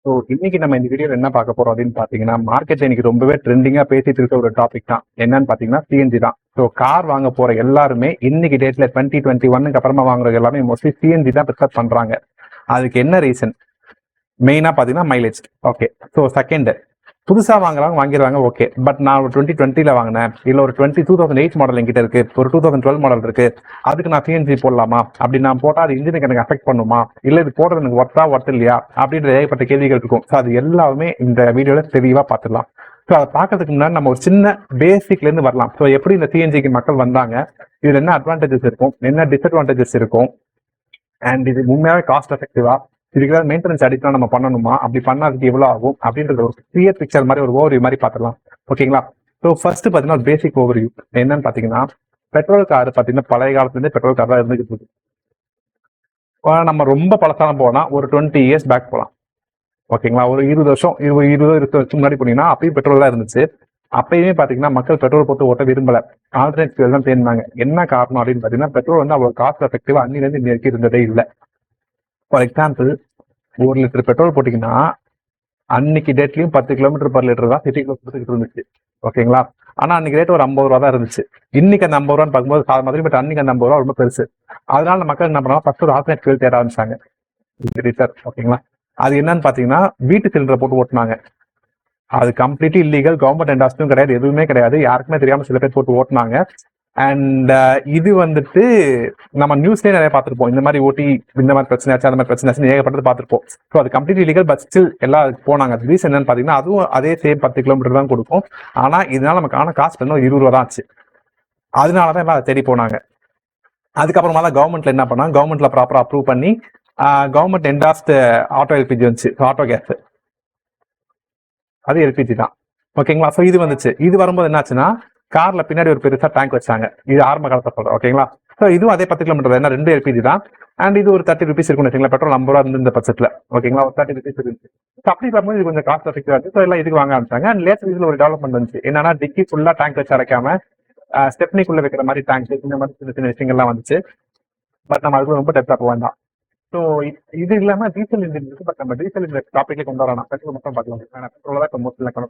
So இன்னைக்கு நம்ம இந்த வீடியோவில் என்ன பார்க்க போறோம் அப்படின்னு பார்த்தீங்கன்னா, மார்க்கெட்ல இன்னைக்கு ரொம்பவே ட்ரெண்டிங்காக பேசிட்டு இருக்க ஒரு டாபிக் தான். என்னன்னு பார்த்தீங்கன்னா சிஎன்ஜி தான். ஸோ கார் வாங்க போற எல்லாருமே இன்னைக்கு டேட்ல 2021 அப்புறமா வாங்குறது எல்லாமே மோஸ்ட்லி சிஎன்ஜி தான் ப்ரிஃபர் பண்றாங்க. அதுக்கு என்ன ரீசன்? மெயினா பார்த்தீங்கன்னா மைலேஜ். ஓகே. ஸோ செகண்ட், புதுசாக வாங்குறவங்க வாங்கிடுவாங்க. ஓகே, பட் நான் ஒரு 2020 வாங்கினேன், இல்லை ஒரு 2008 மாடல் என்கிட்ட இருக்கு, ஒரு 2012 மாடல் இருக்கு, அதுக்கு நான் சிஎன்ஜி போடலாமா? அப்படி நான் போட்டால் அது இன்ஜினுக்கு எனக்கு அஃபெக்ட் பண்ணுமா, இல்லை இது போடுறது எனக்கு ஒர்த் இல்லையா அப்படின்ற ஏகப்பட்ட கேள்விகள் இருக்கும். ஸோ அது எல்லாமே இந்த வீடியோவில் தெளிவாக பார்த்துடலாம். ஸோ அதை பார்க்கறதுக்கு முன்னாடி நம்ம ஒரு சின்ன பேசிக்லேருந்து வரலாம். ஸோ எப்படி இந்த சிஎன்ஜிக்கு மக்கள் வந்தாங்க, இதில் என்ன அட்வான்டேஜஸ் இருக்கும், என்ன டிஸ்அட்வான்டேஜஸ் இருக்கும், அண்ட் இது உண்மையாகவே காஸ்ட் எஃபெக்டிவா, இதுக்கு மெயின்டெனன்ஸ் அடிக்கலாம் நம்ம பண்ணணுமா, அப்படி பண்ணாதுக்கு எவ்வளோ ஆகும் அப்படின்றது ஒரு கிளியர் பிக்சர் மாதிரி ஒரு ஓவர்வியூ மாதிரி பார்த்துக்கலாம். ஓகேங்களா? ஸோ ஃபர்ஸ்ட் பார்த்தீங்கன்னா ஒரு பேசிக் ஓவர்வியூ என்னன்னு பார்த்தீங்கன்னா, பெட்ரோல் கார் பார்த்தீங்கன்னா பழைய காலத்துலேருந்து பெட்ரோல் கார் தான் இருந்துகிட்டு இருக்கு. நம்ம ரொம்ப பழசான போனால் ஒரு 20 இயர்ஸ் பேக் போகலாம். ஓகேங்களா? ஒரு 20 வருஷம் 20 வருஷம் முன்னாடி போனீங்கன்னா அப்பயும் பெட்ரோல் தான் இருந்துச்சு. அப்பயுமே பார்த்தீங்கன்னா மக்கள் பெட்ரோல் போட்டு ஓட்ட விரும்பல, ஆல்டர்னேட் ஃபியூல் தான் தேடினாங்க. என்ன காரணம் அப்படின்னு பார்த்தீங்கன்னா, பெட்ரோல் வந்து அவ்வளோ காஸ்ட் எஃபெக்டிவா அன்னிலேருந்து இன்னி வரைக்கும் இருந்ததே இல்லை. ஃபார் எக்ஸாம்பிள், 1 லிட்டர் பெட்ரோல் போட்டிங்கன்னா அன்னைக்கு டேட்லையும் 10 கிலோமீட்டர் பர் லிட்டர் தான் சிட்டிக்குள்ள கொடுத்துக்கிட்டு இருந்துச்சு. ஓகேங்களா? ஆனால் அன்னைக்கு ரேட் ஒரு 50 ரூபா தான் இருந்துச்சு. இன்னைக்கு அந்த 50 ரூபான்னு பார்க்கும்போது சாத மாதிரி, பட் அன்னைக்கு அந்த 50 ரூபா ரொம்ப பெருசு. அதனால மக்கள் என்ன பண்ணாங்க, ஃபர்ஸ்ட் ஒரு ஆல்டர்னேட் ஃபியூல் தேட ஆரம்பிச்சாங்க. ஓகேங்களா? அது என்னன்னு பார்த்தீங்கன்னா வீட்டு சிலிண்டரை போட்டு ஓட்டினாங்க. அது கம்ப்ளீட்லி இல்லீகல், கவர்மெண்ட் என்டாஸ்டும் கிடையாது, எதுவுமே கிடையாது, யாருக்குமே தெரியாம சில பேர் போட்டு ஓட்டினாங்க. அண்ட் இது வந்துட்டு நம்ம நியூஸ்லேயே நிறைய பார்த்துருப்போம், இந்த மாதிரி ஓட்டி இந்த மாதிரி பிரச்சனை ஆச்சு, அந்த மாதிரி பிரச்சனை ஆச்சு ஏகப்பட்டது பார்த்துருப்போம். ஸோ அது கம்ப்ளீட்லி இல்லீகல், பட் ஸ்டில் எல்லாம் போனாங்க. ரீசன் என்னன்னு பார்த்தீங்கன்னா, அதுவும் அதே சேம் 10 கிலோமீட்டர் தான் கொடுக்கும். ஆனால் இதனால நமக்கான காஸ்ட் வந்து 20 ரூபா தான் ஆச்சு. அதனால தான் எல்லாம் அதை தேடி போனாங்க. அதுக்கப்புறமா தான் கவர்மெண்ட்ல என்ன பண்ணாங்க, கவர்மெண்ட்ல ப்ராப்பராக அப்ரூவ் பண்ணி கவர்மெண்ட் என்டாஸ்ட் ஆட்டோ எல்பிஜி வந்துச்சு, ஆட்டோ கேஸ், அது எல்பிஜி தான். ஓகேங்களா? ஸோ இது வந்துச்சு. இது வரும்போது என்னாச்சுன்னா, கார்ல பின்னாடி ஒரு பெருசா டேங்க் வச்சாங்க. இது ஆரம்ப காலத்தை சொல்றேன். ஓகேங்களா? ஸோ இதுவும் அதே 10 கிலோமீட்டர், ஏன்னா 2 எல்பிஜி தான். அண்ட் இது ஒரு 30 ருபீஸ் இருக்கும்னு வச்சுங்களா, பெட்ரோல் 50 ரூபா இருந்து இந்த பட்சத்தில். ஓகேங்களா? ஒரு 30 ருபீஸ் இருந்துச்சு. ஸோ அப்படி பார்க்கும்போது இது கொஞ்சம் காஸ்ட் எஃபெக்டிவா இருக்கு. ஸோ எல்லாம் இதுக்கு வாங்க ஆரம்பிச்சாங்க. அண்ட் லேட்டர் இதுல ஒரு டெவலப்மெண்ட் வந்துச்சு. என்னன்னா, டிக்கி ஃபுல்லா டேங்க் வச்சு அடைக்காம ஸ்டெப்னிக்குள்ள வைக்கிற மாதிரி டேங்க், இந்த மாதிரி சின்ன சின்ன விஷயங்கள்லாம் வந்துச்சு. பட் நம்ம அதுக்கு ரொம்ப டெப்தா போக வேண்டாம். ஸோ இது இல்லாம டீசல் இன்ஜின் இருக்கு. பட் நம்ம டீசல் இந்த டாபிக்ல கொண்டு வரலாம், பெட்ரோல் மட்டும் பார்க்கலாம். பெட்ரோல் தான் இப்போ மோஸ்ட்லி.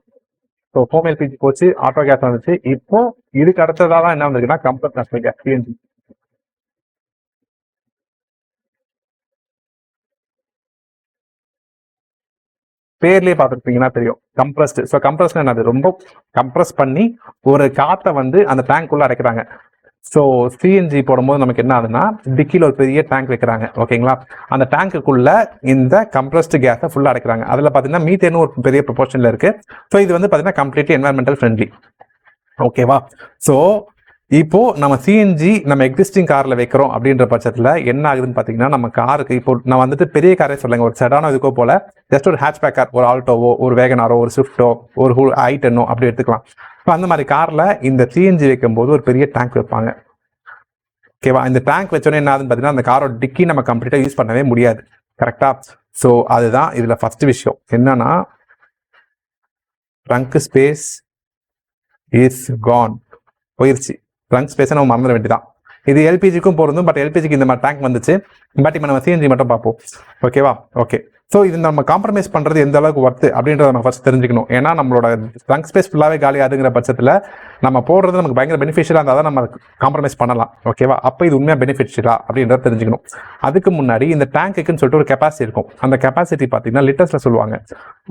ஸோ ஹோம் எல்பிஜி போச்சு, ஆட்டோ கேஸ் வந்துச்சு. இப்போ இதுக்கு அடுத்ததா தான் என்ன வந்திருக்குன்னா, கம்ப்ரஸ்ட் நேச்சுரல் கேஸ், சிஎன்ஜி. பேர்லயே பார்த்துருப்பீங்கன்னா தெரியும், கம்ப்ரஸ்ட். ஸோ கம்ப்ரஸ்ட் என்னது, ரொம்ப கம்ப்ரஸ் பண்ணி ஒரு காற்றை வந்து அந்த டேங்க் உள்ள அடைக்கிறாங்க. ஸோ சிஎன்ஜி போடும்போது நமக்கு என்ன ஆகுதுன்னா, டிக்கியில் ஒரு பெரிய டேங்க் வைக்கிறாங்க. ஓகேங்களா? அந்த டேங்க்குள்ள இந்த கம்ப்ரஸ்டு கேஸை ஃபுல்லாக அடைக்கிறாங்க. அதில் பார்த்தீங்கன்னா மீத்தேனும் ஒரு பெரிய ப்ரொபோர்ஷனில் இருக்கு. ஸோ இது வந்து பார்த்தீங்கன்னா கம்ப்ளீட்லி என்வரன்மெண்டல் ஃப்ரெண்ட்லி. ஓகேவா? ஸோ இப்போ நம்ம சிஎன்ஜி நம்ம எக்ஸிஸ்டிங் காரில் வைக்கிறோம் அப்படின்ற பட்சத்தில் என்ன ஆகுதுன்னு பார்த்தீங்கன்னா, நம்ம காருக்கு இப்போ நான் வந்துட்டு பெரிய காரே சொல்லுங்க, ஒரு செடானோ இதுக்கோ போல ஜஸ்ட் ஒரு ஹேட்ச்பேக் கார், ஒரு ஆல்டோவோ, ஒரு வேகனாரோ, ஒரு ஸ்விஃப்டோ, ஒரு i10 அப்படி எடுத்துக்கலாம். இப்போ அந்த மாதிரி காரில் இந்த சிஎன்ஜி வைக்கும்போது ஒரு பெரிய டேங்க் வைப்பாங்க. ஓகேவா? இந்த டேங்க் வச்சோன்னே என்ன ஆகுதுன்னு பார்த்தீங்கன்னா, அந்த காரோட டிக்கி நம்ம கம்ப்ளீட்டாக யூஸ் பண்ணவே முடியாது. கரெக்டா? ஸோ அதுதான் இதில் ஃபர்ஸ்ட் விஷயம். என்னன்னா, ட்ரங்க் ஸ்பேஸ் இஸ் கான், போயிருச்சு. ட்ரங்க் ஸ்பேஸை நம்ம மறந்துட வேண்டியதான். இது எல்பிஜிக்கும் பொருந்தும், பட் எல்பிஜிக்கு இந்த மாதிரி டேங்க் வந்துச்சு. பட் இப்போ நம்ம சிஎன்ஜி மட்டும் பார்ப்போம். ஓகேவா? ஓகே. ஸோ இது நம்ம காம்ப்ரமைஸ் பண்ணுறது எந்த அளவுக்கு ஒர்த்து அப்படின்றத நம்ம ஃபர்ஸ்ட் தெரிஞ்சுக்கணும். ஏன்னா நம்மளோட ட்ரங்க் ஸ்பேஸ் ஃபுல்லாகவே காலியாதுங்கிற பட்சத்தில் நம்ம போடுறது நமக்கு பயங்கர பெனிஃபிஷியலாக இருந்தால் தான் நம்ம காம்ப்ரமைஸ் பண்ணலாம். ஓகேவா? அப்போ இது உண்மையாக பெனிஃபிஷியலா அப்படின்றத தெரிஞ்சுக்கணும். அதுக்கு முன்னாடி இந்த டேங்க்குன்னு சொல்லிட்டு ஒரு கெப்பாசிட்டி இருக்கும். அந்த கெப்பாசிட்டி பார்த்தீங்கன்னா லிட்டர்ஸில் சொல்லுவாங்க.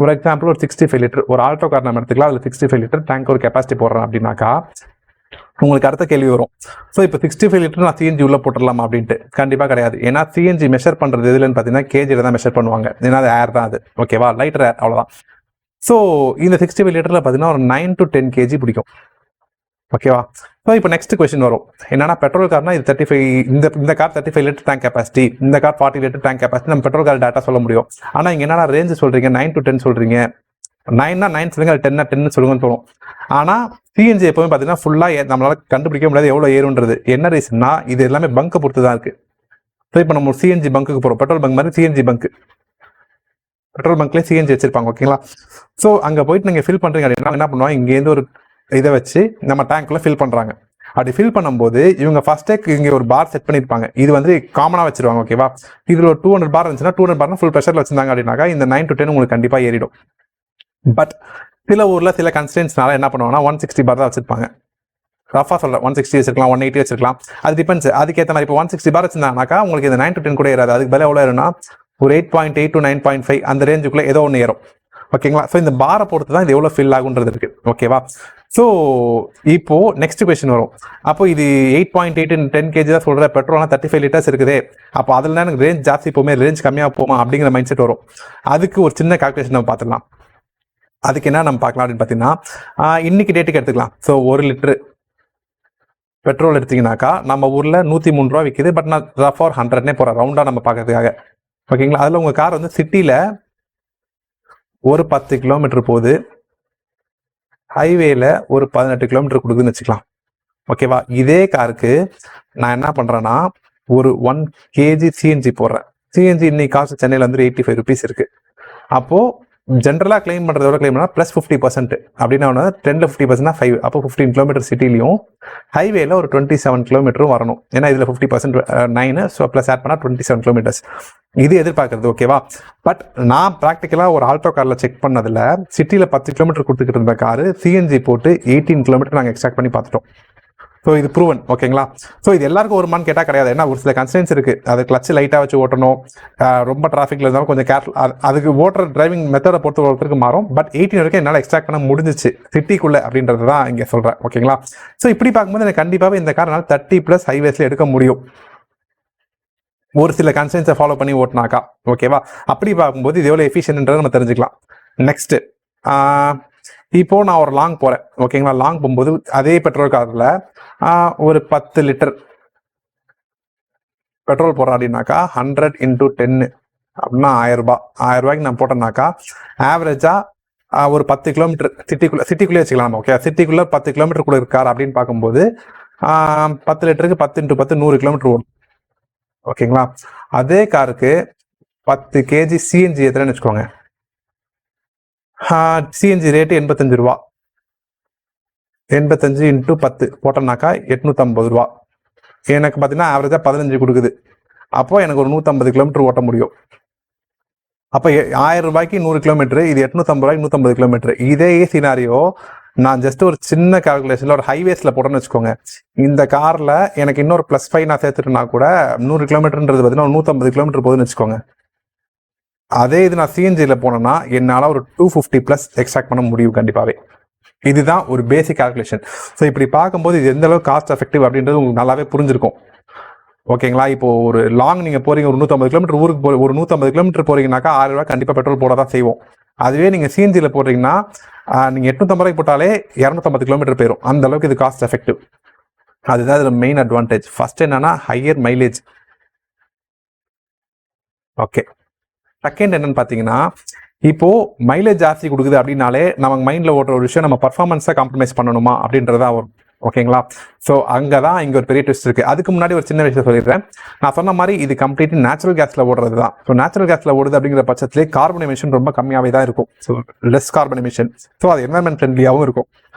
ஒரு எக்ஸாம்பிள், ஒரு 65 லிட்டர் ஒரு ஆல்டோ கார் நம்ம எடுத்துக்கலாம். அதில் 65 லிட்டர் டேங்க் ஒரு கெப்பாசிட்டி போடுறோம் அப்படின்னாக்கா, உங்களுக்கு அடுத்த கேள்வி வரும், ஸோ இப்போ 65 லிட்டர் நான் சிஎன்ஜி உள்ள போட்டுடலாமா அப்படின்ட்டு. கண்டிப்பாக கிடையாது. ஏன்னா சிஎன்ஜி மெஷர் பண்ணுறது எதுலன்னு பார்த்தீங்கன்னா கேஜியில் தான் மெஷர் பண்ணுவாங்க. ஏன்னா அது ஏர் தான் அது. ஓகேவா? லைட்டர் ஏர், அவ்வளோதான். ஸோ இந்த 65 லிட்டரில் பார்த்தீங்கன்னா ஒரு 9 to 10 kg பிடிக்கும். ஓகேவா? ஸோ இப்போ நெக்ஸ்ட் கொஸ்டின் வரும், என்னன்னா பெட்ரோல் கார்னா இது 35, இந்த கார் 35 லிட்டர் டேங்க் கெப்பாசிட்டி, இந்த கார் 40 லிட்டர் டேங்க் கெப்பாசிட்டி, நம்ம பெட்ரோல் கார் டேட்டா சொல்ல முடியும். ஆனால் இங்கே என்னன்னா ரேஞ்சு சொல்றீங்க, 9 to 10 சொல்றீங்க. 9னா 9 சொல்லுங்க, 10னா 10 சொல்லுங்கன்னு தோணும். ஆனால் சிஎன்ஜி எப்பவுமே பார்த்தீங்கன்னா ஃபுல்லாக நம்மளால கண்டுபிடிக்க முடியாது எவ்வளோ ஏறுன்றது. என்ன ரீசன்னா, இது எல்லாமே பங்கை பொறுத்து தான் இருக்கு. ஸோ இப்போ நம்ம சிஎன்ஜி பங்குக்கு போகிறோம், பெட்ரோல் பங்க் மாதிரி சிஎன்ஜி பங்க், பெட்ரோல் பங்க்லேயே சிஎன்ஜி வச்சிருப்பாங்க. ஓகேங்களா? ஸோ அங்கே போயிட்டு நீங்கள் ஃபில் பண்ணுறீங்க அப்படின்னா என்ன பண்ணுவாங்க, இங்கேருந்து ஒரு இதை வச்சு நம்ம டேங்க்ல ஃபில் பண்ணுறாங்க. அப்படி ஃபில் பண்ணும்போது இவங்க ஃபர்ஸ்டே இங்கே ஒரு பார் செட் பண்ணியிருப்பாங்க. இது வந்து காமனாக வச்சிருவாங்க. ஓகேவா, இதில் ஒரு 200 பார் இருந்துச்சுன்னா 200 பார்னா ஃபுல் ப்ரெஷரில் வச்சிருந்தாங்க அப்படின்னாக்கா இந்த 9 to 10 உங்களுக்கு கண்டிப்பாக ஏறிடும். பட் சில ஊரில் சில கன்ஸ்டன்ஸ்னால என்ன பண்ணுவாங்கன்னா 160 பார் தான் வச்சிருப்பாங்க. ரஃபா சொல்கிறேன், 160 வச்சிருக்கலாம், 180 வச்சிருக்கலாம், அது டிபெண்ட்ஸ். அதுக்கேற்ற மாதிரி இப்போ 160 பார் வச்சிருந்தாங்கனாக்கா உங்களுக்கு இந்த 9 to 10 கூட ஏறாது. அதுக்கு பதிலாக எவ்வளோ ஏறும்னா ஒரு 8.8 to 9.5 அந்த ரேஞ்சுக்குள்ளே ஏதோ ஒன்று ஏறும். ஓகேங்களா, ஸோ இந்த பாரை பொறுத்து தான் இது எவ்வளோ ஃபில் ஆகுன்றது இருக்கு. ஓகேவா, ஸோ இப்போ நெக்ஸ்ட் கொஸ்டின் வரும். அப்போ இது 8.8 10 kg தான் சொல்கிற பெட்ரோல்னா 35 லிட்டர்ஸ் இருக்குது. அப்போ அதில் எனக்கு ரேஞ்ச் ஜாஸ்தி போகுமே, ரேஞ்ச் கம்மியாக போமா அப்படிங்கிற மைண்ட் செட் வரும். அதுக்கு ஒரு சின்ன கால்குலேஷன் நம்ம பார்த்துக்கலாம். அதுக்கு என்ன நம்ம பார்க்கலாம் அப்படின்னு பார்த்தீங்கன்னா இன்னைக்கு டேட்டுக்கு எடுத்துக்கலாம். ஸோ 1 லிட்டரு பெட்ரோல் எடுத்தீங்கன்னாக்கா நம்ம ஊரில் 103 ரூபா விற்கிது. பட் நான் ரஃப் 100னே போகிறேன் ரவுண்டாக நம்ம பார்க்கறதுக்காக. ஓகேங்களா, அதில் உங்கள் கார் வந்து சிட்டியில் ஒரு 10 கிலோமீட்டர் போகுது, ஹைவேல ஒரு 18 கிலோமீட்டர் கொடுக்குதுன்னு வச்சுக்கலாம். ஓகேவா, இதே காருக்கு நான் என்ன பண்றேன்னா ஒரு 1 kg CNG போடுறேன். CNG இன்னைக்கு காசு சென்னையில் வந்து 85 rupees இருக்கு. அப்போ ஜென்ரலாக கிளைம் பண்ணுறதோட கிளைம் பண்ணால் ப்ளஸ் 50% அப்படின்னா 10ல் 50% 5. அப்போ 15 கிலோமீட்டர் சிட்டிலையும் ஹைவேல ஒரு 27 கிலோமீட்டரும் வரணும். ஏன்னா இதில் 50% 9, ஸோ ப்ளஸ் ஆட் பண்ணால் 27 கிலோமீட்டர்ஸ். இது எதிர்பார்க்கறது. ஓகேவா, பட் நான் ப்ராக்டிக்கலாக ஒரு ஆல்டோ காரில் செக் பண்ணதில் சிட்டியில் 10 கிலோமீட்டர் கொடுத்துக்கிட்டு இருந்த காரு CNG போட்டு 18 கிலோமீட்டர் நாங்கள் எக்ஸ்ட்ராக்ட் பண்ணி பார்த்துட்டோம். ஸோ இது ப்ரூவன். ஓகேங்களா, ஸோ இது எல்லாருக்கும் வருமானு கேட்டால் கிடையாது. ஏன்னா ஒரு சில கன்ஸ்டன்ஸ் இருக்குது. அது கிளச்சு லைட்டாக வச்சு ஓட்டணும், ரொம்ப டிராஃபிக்கில் இருந்தாலும் கொஞ்சம் கேர்ஃபுல், அதுக்கு ஓட்டுற டிரைவிங் மெத்தடை பொறுத்த ஒருத்தருக்கு மாறும். பட் 18 வரைக்கும் என்னால் எக்ஸ்ட்ராக்ட் பண்ண முடிஞ்சிச்சு சிட்டிக்குள்ளே அப்படின்றது தான் இங்கே சொல்கிறேன். ஓகேங்களா, ஸோ இப்படி பார்க்கும்போது எனக்கு கண்டிப்பாகவே இந்த கார் என்னால் 30+ ஹைவேஸில் எடுக்க முடியும் ஒரு சில கன்ஸ்டன்ஸை ஃபாலோ பண்ணி ஓட்டினாக்கா. ஓகேவா, அப்படி பார்க்கும்போது இது எவ்வளோ எஃபிஷியன்ட்ன்றதை நம்ம தெரிஞ்சுக்கலாம். நெக்ஸ்ட்டு இப்போ நான் ஒரு லாங் போகிறேன். ஓகேங்களா, லாங் போகும்போது அதே பெட்ரோல் காரில் ஒரு 10 லிட்டர் பெட்ரோல் போடுறேன் அப்படின்னாக்கா 100 × 10 அப்படின்னா 1000 ரூபாய். 1000 ரூபாய்க்கு நான் போட்டேன்னாக்கா ஆவரேஜாக ஒரு 10 கிலோமீட்டர் சிட்டிக்குள்ளே வச்சுக்கலாம் நம்ம. ஓகே, சிட்டிக்குள்ளே 10 கிலோமீட்டருக்குள்ளே இருக்கார் அப்படின்னு பார்க்கும்போது 10 லிட்டருக்கு 10 × 10 100 கிலோமீட்டர் ஓடும். ஓகேங்களா, அதே காருக்கு 10 kg CNG எத்தனைன்னு வச்சுக்கோங்க. CNG ரேட்டு 85 ரூபா. 85 × 10 போட்டோம்னாக்கா 850 ரூபா. எனக்கு பார்த்தீங்கன்னா ஆவரேஜாக 15 கொடுக்குது. அப்போ எனக்கு ஒரு 150 கிலோமீட்டர் ஓட்ட முடியும். அப்போ 1000 ரூபாய்க்கு 100 கிலோமீட்டர், இது 850 ரூபாய்க்கு 150 கிலோமீட்டர். இதே சினாரியோ நான் ஜஸ்ட் ஒரு சின்ன கால்குலேஷனில் ஒரு ஹைவேஸில் போட்டோன்னு வச்சுக்கோங்க. இந்த காரில் எனக்கு இன்னொரு +5 நான் சேர்த்துட்டுனா கூட 100 கிலோமீட்டர்ன்றது பார்த்தீங்கன்னா 150 கிலோமீட்டர் போகுதுன்னு வச்சுக்கோங்க. அதே இது நான் CNGயில் போனேன்னா என்னால் ஒரு 250+ எக்ஸ்ட்ராக்ட் பண்ண முடியும் கண்டிப்பாகவே. இதுதான் ஒரு பேசிக் கால்குலேஷன். ஸோ இப்படி பார்க்கும்போது இது எந்த அளவுக்கு காஸ்ட் எஃபெக்டிவ் அப்படின்றது உங்களுக்கு நல்லாவே புரிஞ்சிருக்கும். ஓகேங்களா, இப்போ ஒரு லாங் நீங்கள் போறீங்க, ஒரு 150 கிலோமீட்டர் ஊருக்கு ஒரு 150 கிலோமீட்டர் போறீங்கன்னாக்கா 1000 ரூபாய் கண்டிப்பாக பெட்ரோல் போட தான் செய்வோம். அதுவே நீங்கள் CNGயில் போடுறீங்கன்னா நீங்கள் 850 ரூபாய்க்கு போட்டாலே 250 கிலோமீட்டர் போயிடும். அந்த அளவுக்கு இது காஸ்ட் எஃபெக்டிவ். அதுதான் இதில் மெயின் அட்வான்டேஜ். ஃபர்ஸ்ட் என்னன்னா ஹையர் மைலேஜ். ஓகே, செகண்ட் என்னன்னு பார்த்தீங்கன்னா இப்போ மைலேஜ் ஜாஸ்தி கொடுக்குது அப்படின்னாலே நமக்கு மைண்டில் ஓட்டுற ஒரு விஷயம் நம்ம பர்ஃபார்மன்ஸை காம்ப்ரமைஸ் பண்ணணுமா அப்படின்றதா வரும். ஓகேங்களா, ஸோ அங்கே தான் இங்கே ஒரு பெரிய ட்விஸ்ட் இருக்குது. அதுக்கு முன்னாடி ஒரு சின்ன விஷயம் சொல்லிடுறேன். நான் சொன்ன மாதிரி இது கம்ப்ளீட்லி நேச்சுரல் கேஸில் ஓடுறது தான். ஸோ நேச்சுரல் கேஸில் ஓடுது அப்படிங்கிற பட்சத்திலே கார்பன் எமிஷன் ரொம்ப கம்மியாகவே தான் இருக்கும். So less carbon emission. So அது என்வரன்மெண்ட் ஃப்ரெண்ட்லியாகவும் இருக்கும்.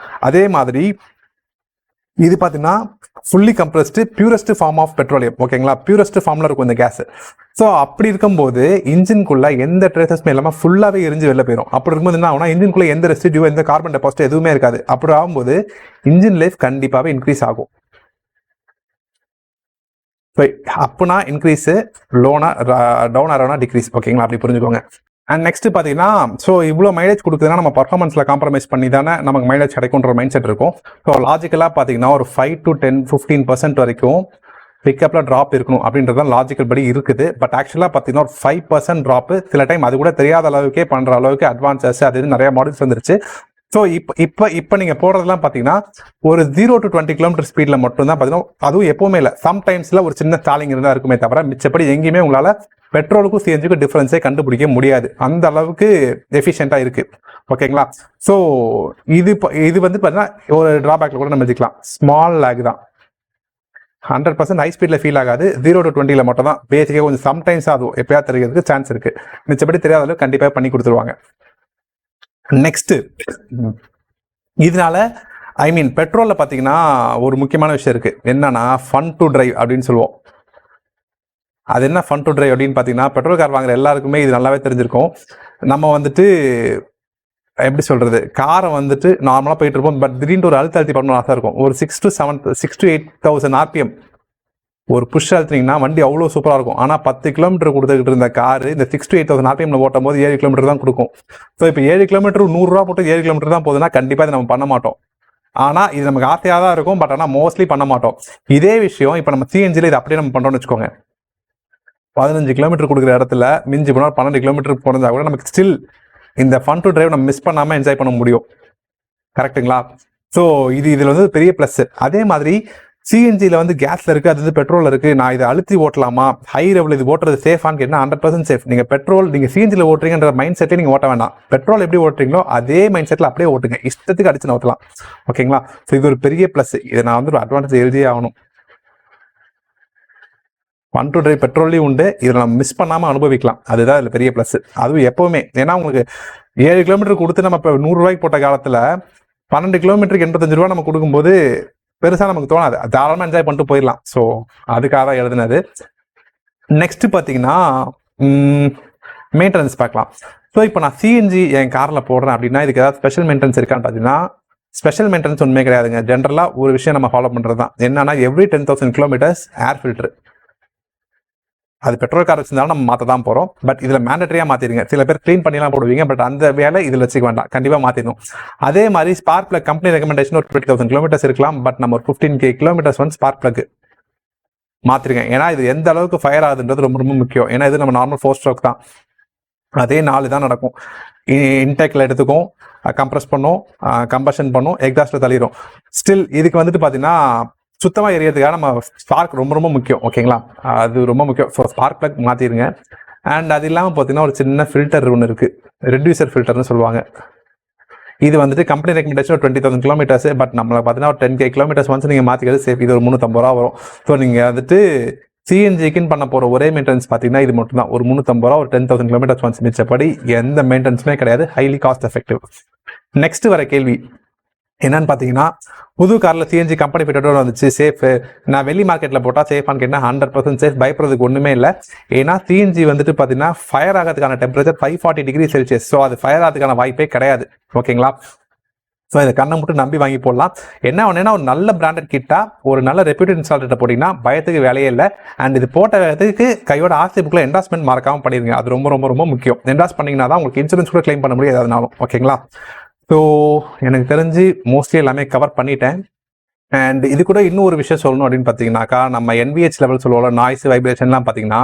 அதே மாதிரி இது பார்த்தீங்கன்னா fully compressed purest form of petroleum. ஓகேங்களா, பியூரஸ்ட் ஃபார்மில் இருக்கும் இந்த கேஸ். ஸோ அப்படி இருக்கும்போது இன்ஜின்குள்ள எந்த ட்ரேசஸ்மே இல்லாமல் ஃபுல்லாகவே எரிஞ்சு வெளில போயிடும். அப்படி இருக்கும்போது என்ன ஆகும்னா இன்ஜின்குள்ள எந்த ரெசிடியூ எந்த கார்பன் டெபாசிட் எதுவுமே இருக்காது. அப்படி ஆகும்போது இன்ஜின் லைஃப் கண்டிப்பாகவே இன்க்ரீஸ் ஆகும். அப்புனா இன்க்ரீஸு, லோனா டவுன் ஆரோனா டிக்ரீஸ். ஓகேங்களா, அப்படி புரிஞ்சுக்கோங்க. அண்ட் நெக்ஸ்ட் பார்த்தீங்கன்னா ஸோ இவ்வளோ மைலேஜ் கொடுக்குதுன்னா நம்ம பர்ஃபார்மன்ஸில் காம்ப்ரமைஸ் பண்ணி தானே நமக்கு மைலேஜ் கிடைக்குன்ற மைண்ட் செட் இருக்கும். ஸோ லாஜிக்கலாக பார்த்தீங்கன்னா ஒரு 5 to 10-15% வரைக்கும் பிக்கப்பில் ட்ராப் இருக்கணும் அப்படின்றது தான் லாஜிக்கல் படி இருக்குது. பட் ஆக்சுவலாக பார்த்தீங்கன்னா ஒரு 5% ட்ராப்பு சில டைம் அது கூட தெரியாத அளவுக்கே பண்ணுற அளவுக்கு அட்வான்சஸ் அது நிறைய மாடல்ஸ் வந்துருச்சு. ஸோ இப்போ நீங்கள் போடுறதுலாம் பார்த்தீங்கன்னா ஒரு 0 to 20 கிலோமீட்டர் ஸ்பீடில் மட்டும்தான் பார்த்தீங்கன்னா, அதுவும் எப்பவுமே இல்லை, சம்டைம்ஸில் ஒரு சின்ன ஸ்டாலிங் இருந்தால் இருக்குமே தவிர மிச்சப்படி எங்கேயுமே உங்களால் பெட்ரோலுக்கும் CNGக்கும் டிஃபரன்ஸே கண்டுபிடிக்க முடியாது. அந்த அளவுக்கு எஃபிஷியண்டாக இருக்குது. ஓகேங்களா, ஸோ இது வந்து பார்த்தீங்கன்னா ஒரு ட்ராபேக்கில் கூட நம்ம வச்சுக்கலாம். ஸ்மால் லேக் தான், 100% ஹை ஸ்பீடில் ஃபீல் ஆகாது. 0 to 20 மட்டும் தான் பேசிக்காக கொஞ்சம் சம்டைம்ஸ் அதுவும் எப்போயா தெரியறதுக்கு சான்ஸ் இருக்குது. மிச்சப்படி தெரியாத அளவுக்கு கண்டிப்பாக பண்ணி கொடுத்துருவாங்க. நெக்ஸ்ட் இதனால ஐ மீன் பெட்ரோலில் பார்த்தீங்கன்னா ஒரு முக்கியமான விஷயம் இருக்குது, என்னன்னா ஃபன் டு டிரைவ் அப்படின்னு சொல்லுவோம். அது என்ன ஃபன் டு டிரைவ் அப்படின்னு பார்த்தீங்கன்னா, பெட்ரோல் கார் வாங்குற எல்லாருக்குமே இது நல்லாவே தெரிஞ்சிருக்கும். நம்ம வந்துட்டு எப்படி சொல்கிறது, காரை வந்துட்டு நார்மலாக போயிட்டு இருப்போம், பட் திடீர்னு ஒரு அழுத்தி பண்ணணும் ஆசை இருக்கும். ஒரு 6 to 8,000 RPM ஒரு புஷ் அழுத்தினீங்கன்னா வண்டி அவ்வளோ சூப்பராக இருக்கும். ஆனால் 10 கிலோமீட்டர் கொடுத்துக்கிட்டு இருந்த காரு இந்த 6 to 8,000 RPM ஓட்டும் போது 7 கிலோமீட்டர் தான் கொடுக்கும். ஸோ இப்போ 7 கிலோமீட்டர் 100 ரூபா போட்டு 7 கிலோமீட்டர் தான் போகுதுன்னா கண்டிப்பாக இதை நம்ம பண்ண மாட்டோம். ஆனால் இது நமக்கு ஆசையாக தான் இருக்கும், பட் ஆனால் மோஸ்ட்லி பண்ண மாட்டோம். இதே விஷயம் இப்போ நம்ம சிஎன்ஜியில் இது அப்படியே நம்ம பண்ணுறோம்னு வச்சுக்கோங்க. 15 கிலோமீட்டர் கொடுக்குற இடத்துல மிஞ்சி போனால் 12 கிலோமீட்டர் போனதா கூட நமக்கு ஸ்டில் இந்த ஃபன் டு டிரைவ் நம்ம மிஸ் பண்ணாமல் என்ஜாய் பண்ண முடியும். கரெக்டுங்களா? ஸோ இதில் வந்து பெரிய ப்ளஸ். அதே மாதிரி சிஎன்ஜியில் வந்து கேஸில் இருக்குது, அது வந்து பெட்ரோல் இருக்குது. நான் இதை அழுத்தி ஓட்டலாமா, ஹை லெவல் இது ஓட்டுறது சேஃபான்னு கேட்டால் 100% சேஃப். நீங்கள் பெட்ரோல் நீங்கள் சிஎன்ஜியில் ஓட்டுறீங்கன்ற மைண்ட் செட்டே நீங்கள் ஓட்ட வேண்டாம். பெட்ரோல் எப்படி ஓட்டுறீங்களோ அதே மைண்ட் செட்டில் அப்படியே ஓட்டுங்க, இஷ்டத்துக்கு அடிச்சு ஓட்டலாம். ஓகேங்களா? ஸோ இது ஒரு பெரிய ப்ளஸ். இதை நான் வந்து ஒரு அட்வான்டேஜ் எழுதியே ஆகணும். ஃபன் டு டிரைவ் பெட்ரோல்லையும் உண்டு, இதில் நம்ம மிஸ் பண்ணாமல் அனுபவிக்கலாம். அதுதான் இதில் பெரிய ப்ளஸ். அதுவும் எப்போவுமே, ஏன்னா உங்களுக்கு 7 கிலோமீட்டர் கொடுத்து நம்ம இப்போ 100 ரூபாய்க்கு போட்ட காலத்தில் 12 கிலோமீட்டருக்கு 85 ரூபா நம்ம கொடுக்கும்போது பெருசாக நமக்கு தோணாது, தாராளமாக என்ஜாய் பண்ணிட்டு போயிடலாம். ஸோ அதுக்காக தான் எழுதுனது. நெக்ஸ்ட் பார்த்தீங்கன்னா மெயின்டெனன்ஸ் பார்க்கலாம். ஸோ இப்போ நான் சிஎன்ஜி என் காரில் போடுறேன் அப்படின்னா இதுக்கு ஏதாவது ஸ்பெஷல் மெயின்டெனன்ஸ் இருக்கான்னு பார்த்தீங்கன்னா ஸ்பெஷல் மெயின்டெனன்ஸ் ஒன்றுமே கிடையாதுங்க. ஜென்ரலாக ஒரு விஷயம் நம்ம ஃபாலோ பண்ணுறது தான் என்னன்னா, எவ்ரி 10,000 கிலோமீட்டர்ஸ் ஏர் ஃபில்டர். அது பெட்ரோல் கார் வச்சிருந்தாலும் நம்ம மாற்ற தான் போகிறோம், பட் இதில் மேண்டட்டரியாக மாற்றிடுங்க. சில பேர் க்ளீன் பண்ணிலாம் போடுவீங்க, பட் அந்த வேலை இதில் வச்சுக்க வேண்டாம், கண்டிப்பாக மாற்றிடணும். அதே மாதிரி ஸ்பார்க் பிளக் கம்பெனி ரெக்கமெண்டேஷன் ஒரு 20,000 கிலோமீட்டர்ஸ் இருக்கலாம், பட் நம்ம ஒரு 15K கிலோமீட்டர்ஸ் வந்து ஸ்பார்க் பிளக் மாற்றிருங்க. ஏன்னா இது எந்த அளவுக்கு ஃபயர் ஆகுதுன்றது ரொம்ப ரொம்ப முக்கியம். ஏன்னா இது நம்ம நார்மல் 4 ஸ்ட்ரோக் தான், அதே 4 தான் நடக்கும். இன்டேக்கில் எடுத்துக்கும், கம்ப்ரஸ் பண்ணும், கம்பஷன் பண்ணும், எக்ஸாஸ்ட்டில் தள்ளிடும். ஸ்டில் இதுக்கு வந்துட்டு பார்த்தீங்கன்னா சுத்தமாக எரியறதுக்காக நம்ம ஸ்பார்க் ரொம்ப ரொம்ப முக்கியம். ஓகேங்களா? அது ரொம்ப முக்கியம். ஸோ ஸ்பார்க் பிளக் மாற்றிடுங்க. அண்ட் அது இல்லாமல் பார்த்தீங்கன்னா ஒரு சின்ன ஃபில்டர் ஒன்று இருக்குது, ரெடியூசர் ஃபில்டர்னு சொல்லுவாங்க. இது வந்துட்டு கம்பெனி ரெக்கமெண்டேஷன் ஒரு 20,000 கிலோமீட்டர்ஸ், பட் நம்மளை பார்த்தீங்கன்னா ஒரு 10K கிலோமீட்டர்ஸ் வந்து நீங்கள் மாற்றிக்கிறது சேஃப். இது ஒரு 350 ரூபா வரும். ஸோ நீங்கள் வந்துட்டு சிஎன்ஜிக்குன்னு பண்ண போகிற ஒரே மெயின்டெனன்ஸ் பார்த்தீங்கன்னா இது மட்டும் தான், ஒரு 350 ரூபா, ஒரு 10,000 கிலோமீட்டர்ஸ் வந்து மிச்சப்படி எந்த மெயின்டெனன்ஸுமே கிடையாது, ஹைலி காஸ்ட் எஃபெக்டிவ். நெக்ஸ்ட் வர கேள்வி என்னன்னு பார்த்தீங்கன்னா, புது காரில் சிஎன்ஜி கம்பெனி பெட்ரோல் வந்துச்சு, சேஃபு, நான் வெளி மார்க்கெட்டில் போட்டால் சேஃபான்னு கேட்டால் 100% சேஃப். பயப்படுறதுக்கு ஒன்றுமே இல்லை. ஏன்னா சிஎன்ஜி வந்துட்டு பார்த்தீங்கன்னா ஃபயர் ஆகிறதுக்கான டெம்பரேச்சர் 540 டிகிரி செல்சியஸ். ஸோ அது ஃபயர் ஆகிறதுக்கான வாய்ப்பே கிடையாது. ஓகேங்களா? ஸோ இதை கண்ணை மட்டும் நம்பி வாங்கி போடலாம். என்ன ஒன்றுனா, ஒரு நல்ல பிராண்டட் கிட்டா ஒரு நல்ல ரெப்யூட்டட் இன்ஸ்டாலர்கிட்ட போட்டிங்கன்னா பயத்துக்கு வேலையே இல்லை. அண்ட் இது போட்ட வேலைக்கு கையோட ஆர்சி புக்கில் என்டாஸ்மெண்ட் மறக்காமல் பண்ணிடுங்க. அது ரொம்ப ரொம்ப ரொம்ப முக்கியம். என்டாஸ் பண்ணிங்கன்னா தான் உங்களுக்கு இன்சூரன்ஸ் கூட கிளைம் பண்ண முடியும் எதாவதுனாலும். ஓகேங்களா? ஸோ எனக்கு தெரிஞ்சு மோஸ்ட்லி எல்லாமே கவர் பண்ணிட்டேன். அண்ட் இது கூட இன்னும் ஒரு விஷயம் சொல்லணும் அப்படின்னு பார்த்தீங்கன்னாக்கா, நம்ம NVH லெவல் சொல்லுவோம், நாய்ஸ் வைப்ரேஷன்லாம் பார்த்தீங்கன்னா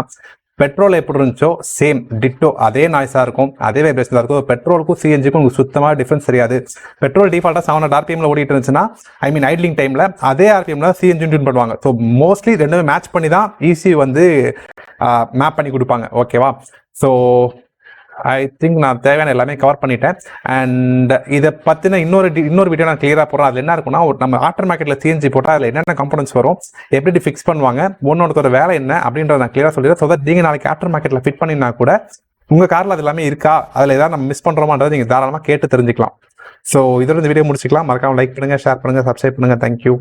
பெட்ரோல் எப்படி இருந்துச்சோ சேம் டிட்டோ அதே நாய்ஸாக இருக்கும், அதே வைப்ரேஷனாக இருக்கும். பெட்ரோலுக்கும் சிஎன்ஜிக்கும் உங்களுக்கு சுத்தமாக டிஃப்ரென்ஸ் தெரியாது. பெட்ரோல் டிஃபால்ட்டாக 700 RPM ஓடிட்டு இருந்துச்சுன்னா, ஐ மீன் ஐட்லிங் டைமில், அதே RPM சிஎன்ஜி டியூன் பண்ணுவாங்க. ஸோ மோஸ்ட்லி ரெண்டுமே மேட்ச் பண்ணி தான் ECU வந்து மேப் பண்ணி கொடுப்பாங்க. ஓகேவா? ஸோ ஐ திங்க் நான் தேவையான எல்லாமே கவர் பண்ணிட்டேன். அண்ட் இதை பற்றின இன்னொரு வீடியோ நான் கிளியராக போகிறேன். அதில் என்ன இருக்குன்னா, நம்ம ஆஃப்டர் மார்க்கெட்டில் சிஎன்ஜி போட்டால் அதில் என்னென்ன காம்பனன்ட்ஸ் வரும், எப்படி ஃபிக்ஸ் பண்ணுவாங்க, ஒன்னொருத்தோட வேலை என்ன அப்படின்றத நான் கிளியராக சொல்லிடுறேன். ஸோ தட் நீங்கள் நாளைக்கு ஆஃப்டர் மார்க்கெட்டில் ஃபிட் பண்ணினா கூட உங்கள் காரில் அது எல்லாமே இருக்கா, அதில் ஏதாவது நம்ம மிஸ் பண்ணுறோமான்றதை நீங்கள் தாராளமாக கேட்டு தெரிஞ்சுக்கலாம். ஸோ இதோட இந்த வீடியோ முடிச்சுக்கலாம். மறக்காமல் லைக் பண்ணுங்கள், ஷேர் பண்ணுங்கள், சப்ஸ்கிரைப் பண்ணுங்கள். தேங்க்யூ.